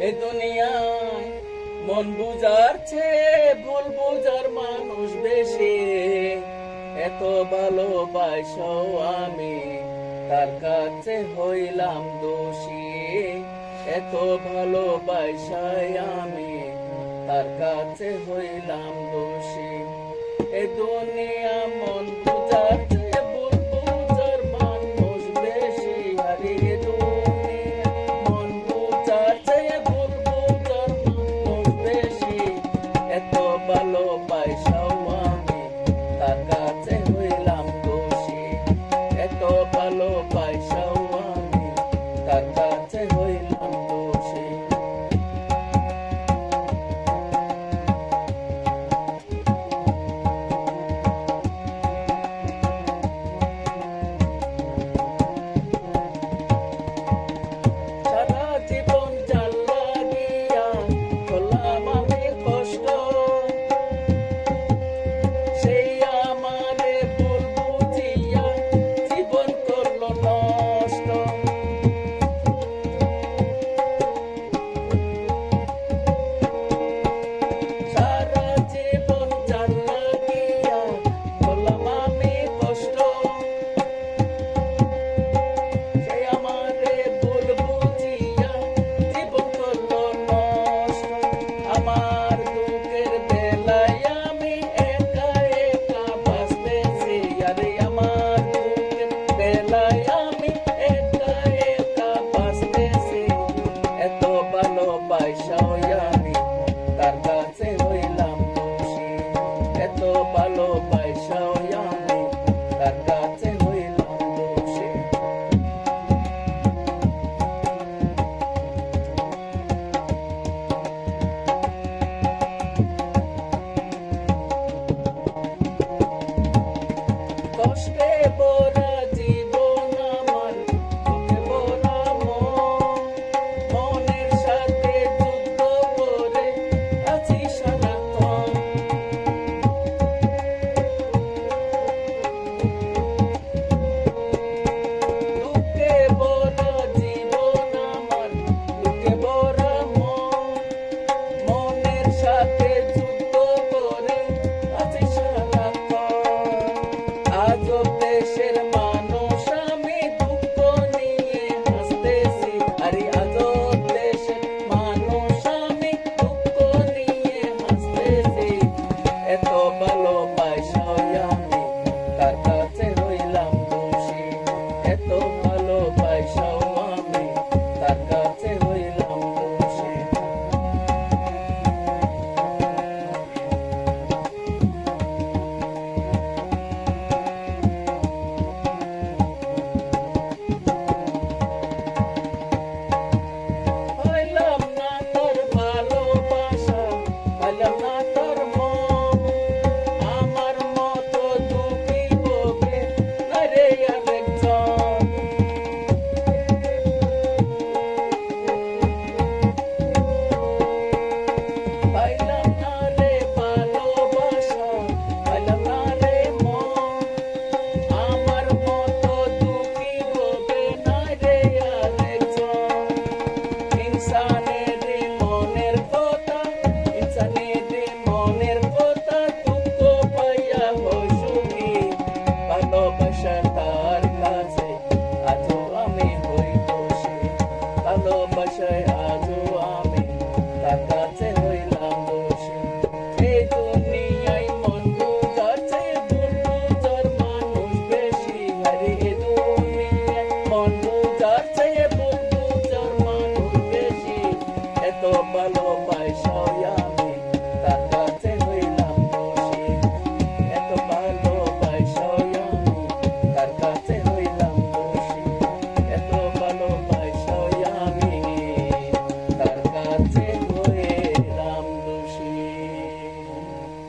এ দুনিয়ায় মন বুঝার চেয়ে ভুল বুঝার মানুষ বেশি। এত ভালোবাসাও আমি তার কাছে হইলাম দোষী। এত ভালোবাসায় আমি তার কাছে হইলাম দোষী। এ দুনিয়া মন বুঝার চেয়ে ভুল বুঝার মানুষ বেশি। আরে এ দুনিয়া মন বুঝার চেয়ে ভুল বুঝার মানুষ বেশি। এত ভালোবাসাও আমি তার কাছে হইলাম দোষী। এত ভালোবাসাও আমি তার কাছে হইলাম দোষী। ভালোবাসাও আমি তার কাছে হইলাম দোষী। এত ভালোবাসাও আমি তার কাছে হইলাম দোষী। কষ্টে ভরা জীবন আমার, দুঃখে ভরা মন, মনের সাথে যুদ্ধ করে আছি সারাক্ষণ। দুঃখে ভরা জীবন আমার, দুঃখে ভরা মন, মনের সাথে যুদ্ধ করে আছি সারাক্ষণ। আজব দেশের মানুষ আমি দুঃখ নিয়ে হাসতেছি। আরে আজব দেশের মানুষ আমি দুঃখ নিয়ে হাসতেছি। এত ভালোবাসাও আমি তার কাছে হইলাম দোষী। এত ভালোবাসাও আমি তার কাছে হইলাম দোষী। পাইলাম না তোর ভালোবাসা, পাইলাম না তোর মন, আমার মতো দুঃখী হবে না রে আরেকজন। পাইলাম না রে ভালোবাসা, পাইলাম না রে মন, আমার মতো দুঃখী হবে না রে আরেকজন। ইনসানের মনের কথা, ইনসানের মনের কথা দুঃখ পাইয়া হয় সুখী। ভালোবাসা তার কাছে আজও আমি হই দোষী। ভালোবাসায় আজও আমি তার কাছে হইলাম দোষী। এই দুনিয়ায় মন বুঝার চেয়ে ভুল বুঝার মানুষ বেশি। আরে এ দুনিয়ায় মন বুঝার চেয়ে ভুল বুঝার মানুষ বেশি। এত ভালোবাসাও আমি